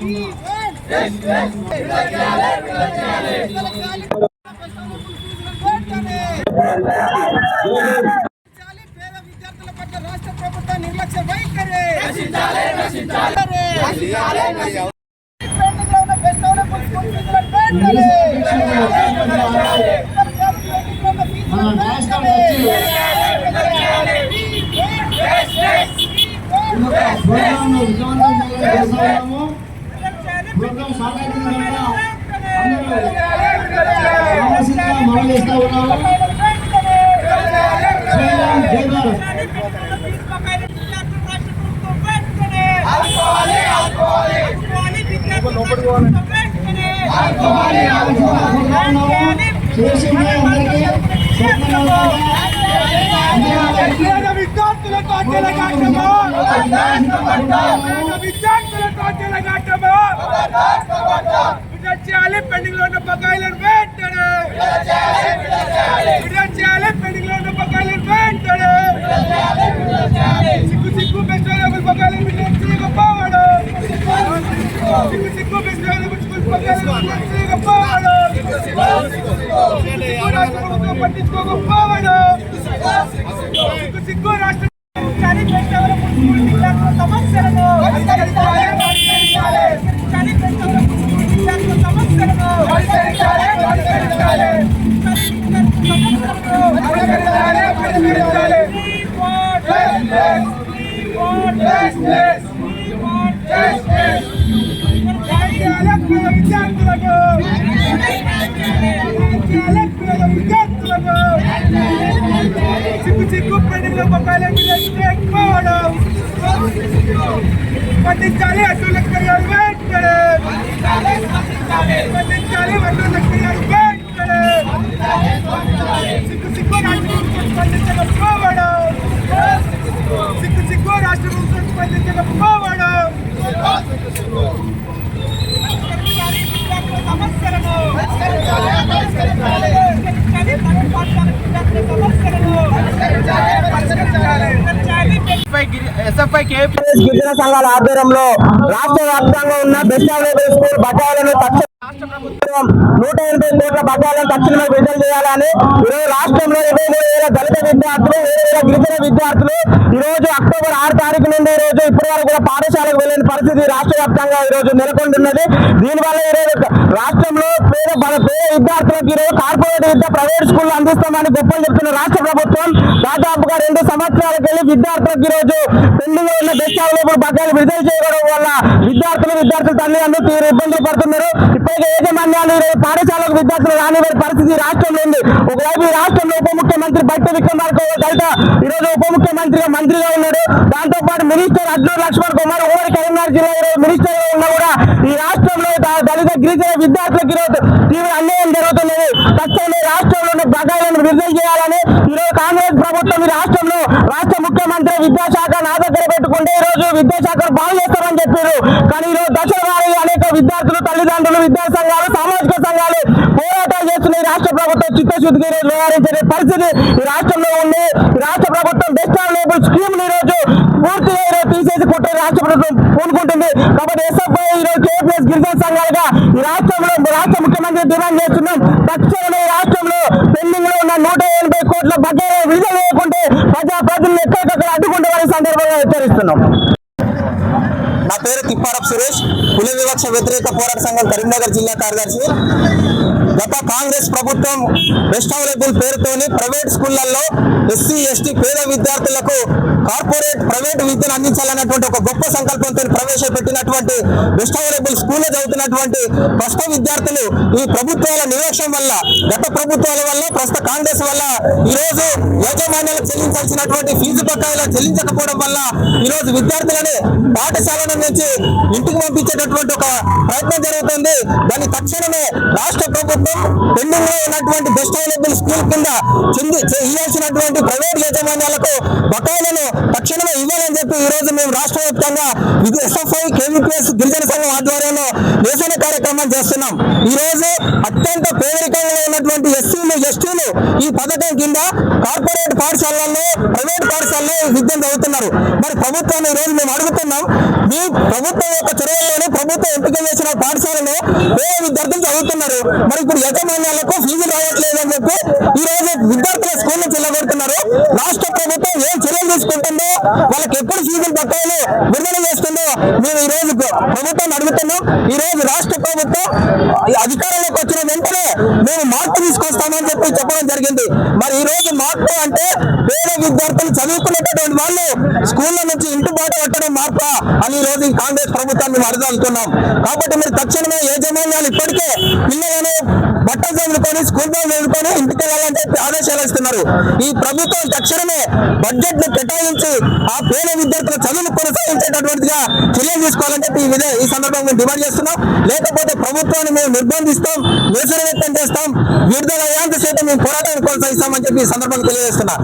విద్యార్థుల పట్ల రాష్ట్ర ప్రభుత్వ నిర్లక్ష్య వైఖరి పెండింగ్ లో ఉన్న బకాయిలను వెంటనే పెండింగ్ లో ఉన్న బకాయిలను వెంటనే సిగ్గు పెంచాలి బకాయిలను చేయకపోవడం సిగ్గు పెంచాలి బకాయిలను చేయకపోవడం పట్టించుకోకపోవడం సిగ్గు రాష్ట్ర సమస్యలను సిగ్గు పెండింగ్ పండించాలి అడ్డులకు క్రియాలు వెంటనే పండించాలి అడ్డులకు క్రియాలు వెంటనే సిగ్గు పండించకపోవడం సిగ్గు రాష్ట్ర ప్రభుత్వం పండించకపోవడం సమస్యలను ఎస్ఎఫ్ఐ గిరిజన సంఘాల ఆధ్వర్యంలో రాష్ట్ర వ్యాప్తంగా ఉన్న బెస్ట్ అవైలబుల్ స్కూల్ బకాయిలను రాష్ట్ర ప్రభుత్వం 180 కోట్ల బకాయిలను తక్షణమే విడుదల చేయాలని ఈరోజు రాష్ట్రంలో 23,000 దళిత విద్యార్థులు 7,000 గిరిజన విద్యార్థులు ఈరోజు అక్టోబర్ 6 తారీఖు నుండి ఈరోజు ఇప్పటి వరకు కూడా పాఠశాలకు వెళ్ళిన పరిస్థితి రాష్ట్ర వ్యాప్తంగా ఈరోజు నెలకొంటున్నది. దీనివల్ల ఈరోజు రాష్ట్రంలో పేద విద్యార్థులకు ఈరోజు కార్పొరేట్ విద్య ప్రైవేట్ స్కూల్ అందిస్తామని గొప్పలు చెప్తున్న రాష్ట్ర ప్రభుత్వం దాదాపుగా 2 సంవత్సరాలకు వెళ్ళి విద్యార్థులకు ఈరోజు పెండింగ్ ఉన్న బెస్ట్ అవైలబుల్ బకాయిలు విడుదల చేయడం వల్ల విద్యార్థుల తల్లిదండ్రులు తీవ్ర ఇబ్బందులు పడుతున్నారు. ఇప్పటికే యాజమాన్యాలు ఈరోజు పాఠశాలకు విద్యార్థులు రానివ్వని పరిస్థితి రాష్ట్రంలో ఉంది. ఒకవైపు ఈ రాష్ట్రంలో ఉప ముఖ్యమంత్రి బట్టి విక్రమార్క దళిత ఈరోజు ఉప మంత్రిగా ఉన్నాడు. దాంతో పాటు మినిస్టర్ అడ్లూరు లక్ష్మణ్ కుమార్ ఉమ్మడి కరీంనగర్ జిల్లా ఈరోజు మినిస్టర్ గా ఉన్నా కూడా ఈ రాష్ట్రంలో దళిత గిరిజన విద్యార్థులకు ఈరోజు తీవ్ర అన్యాయం జరుగుతున్నది. తక్షణమే రాష్ట్రంలో బకాయిలను విడుదల చేయాలని ఈరోజు కాంగ్రెస్ ప్రభుత్వం ఈ రాష్ట్రంలో రాష్ట్ర ముఖ్యమంత్రి విద్యాశాఖ నా దగ్గర పెట్టుకుంటే ఈరోజు విద్యాశాఖను బాగు చేస్తామని చెప్పారు. కానీ ఈరోజు దశల వారీ అనేక విద్యార్థులు తల్లిదండ్రులు విద్యా సంఘాలు సామాజిక సంఘాలు పోరాటాలు చేస్తున్న ఈ రాష్ట్ర ప్రభుత్వం చిత్తశుద్ధికి ఈరోజు వ్యవహరించే పరిస్థితి ఈ రాష్ట్రంలో ఉంది. రాష్ట్ర ప్రభుత్వం బెస్ట్ అవైలబుల్ స్కీమ్ ఈరోజు పూర్తిగా ఈరోజు తీసేసి కొట్టే రాష్ట్ర ప్రభుత్వం పూనుకుంటుంది. కాబట్టి ఎస్ఎఫ్ఐ ఈరోజు కేపీఎస్ గిరిజన సంఘాలుగా ఈ రాష్ట్రంలో రాష్ట్ర ముఖ్యమంత్రి డిమాండ్ చేస్తున్నాం. తక్షణమే రాష్ట్రంలో పెండింగ్ లో ఉన్న 180 కోట్ల బకాయిలు విడుదల చేయకుంటే ప్రజలను ఎక్కడికక్కడ అడ్డుకుంటే వారి సందర్భంగా హెచ్చరిస్తున్నాం. నా పేరు తిప్పారపు సురేష్, కుల వివక్ష వ్యతిరేక పోరాట సంఘం కరీంనగర్ జిల్లా కార్యదర్శి. గత కాంగ్రెస్ ప్రభుత్వం బెస్ట్ అవైలబుల్ పేరుతోని ప్రైవేట్ స్కూళ్లలో ఎస్సీ ఎస్టీ పేద విద్యార్థులకు కార్పొరేట్ ప్రైవేట్ విద్యను అందించాలన్నటువంటి ఒక గొప్ప సంకల్పంతో ప్రవేశపెట్టినటువంటి బెస్ట్ అవైలబుల్ స్కూల్లో చదువుతున్నటువంటి ప్రస్తుత విద్యార్థులు ఈ ప్రభుత్వాల నిర్లక్ష్యం వల్ల, గత ప్రభుత్వాల వల్ల, ప్రస్తుత కాంగ్రెస్ వల్ల ఈరోజు యాజమాన్యాలకు చెల్లించాల్సినటువంటి ఫీజు బకాయిలను చెల్లించకపోవడం వల్ల ఈరోజు విద్యార్థులని పాఠశాల నుంచి ఇంటికి పంపించేటటువంటి ఒక ప్రయత్నం జరుగుతుంది. దాన్ని తక్షణమే రాష్ట్ర ప్రభుత్వం పెండింగ్ లో ఉన్నటువంటి బెస్ట్ అవైలబుల్ స్కూల్ కింద ఇవ్వాల్సినటువంటి ప్రైవేట్ యాజమాన్యాలకు బకాయిలను తక్షణమే ఇవ్వాలని చెప్పి ఈ రోజు మేము రాష్ట్ర వ్యాప్తంగా ఎస్ఎఫ్ఐ కేవీపీఎస్ గిరిజన సంఘం ఆధ్వర్యంలో నిరసన కార్యక్రమం చేస్తున్నాం. ఈ రోజు అత్యంత పేదరికంగా ఉన్నటువంటి ఎస్సీలు ఎస్టీలు ఈ పథకం కింద కార్పొరేట్ పాఠశాలల్లో ప్రైవేట్ పాఠశాలలో విద్యను చదువుతున్నారు. మరి ప్రభుత్వాన్ని ఈ రోజు మేము అడుగుతున్నాం, మీ ప్రభుత్వం యొక్క చొరవలోనే ప్రభుత్వం ఎంపిక చేసిన పాఠశాలలో పేద విద్యార్థులు చదువుతున్నారు. మరి ఇప్పుడు యాజమాన్యాలకు ఫీజులు రావట్లేదు అని చెప్పి ఈ రోజు విద్యార్థుల స్కూల్ నుంచి వెళ్ళగొడుతున్నారు. రాష్ట్ర ప్రభుత్వం ఏం చర్యలు తీసుకుంటుందో, వాళ్ళకి ఎప్పుడు ఫీజులు బకాయిలు విడుదల చేస్తుందో మేము ఈ రోజు ప్రభుత్వాన్ని అడుగుతున్నాం. ఈ రోజు రాష్ట్ర ప్రభుత్వం అధికారంలోకి వచ్చిన వెంటనే మేము మార్పు తీసుకొస్తామని చెప్పి చెప్పడం జరిగింది. మరి ఈ రోజు మార్పు అంటే పేద విద్యార్థులు చదువుకునేటటువంటి వాళ్ళు స్కూళ్ళ నుంచి ఇంటి బాట పట్టడం మార్ప అని ఈ రోజు కాంగ్రెస్ ప్రభుత్వాన్ని అడగలుగుతున్నాం. కాబట్టి మీరు తక్షణమే యాజమాన్యాలు ఇప్పటికే పిల్లలను బట్టలు చదువుకొని స్కూల్ బ్యాగ్ చదువుకొని ఇంటికి వెళ్ళాలంటే ఆదేశాలు ఇస్తున్నారు. ఈ ప్రభుత్వం తక్షణమే బడ్జెట్ ను కేటాయించి ఆ పేద విద్యార్థుల చదువును కొనసాగించేటటువంటిగా చర్యలు తీసుకోవాలంటే ఈ సందర్భంగా డిమాండ్ చేస్తున్నాం. లేకపోతే ప్రభుత్వాన్ని మేము నిర్బంధిస్తాం, నిరసన వ్యక్తం చేస్తాం, విడుదల అయ్యేంత సేపు మేము పోరాటాన్ని కొనసాగిస్తామని చెప్పి ఈ సందర్భంగా తెలియజేస్తున్నా.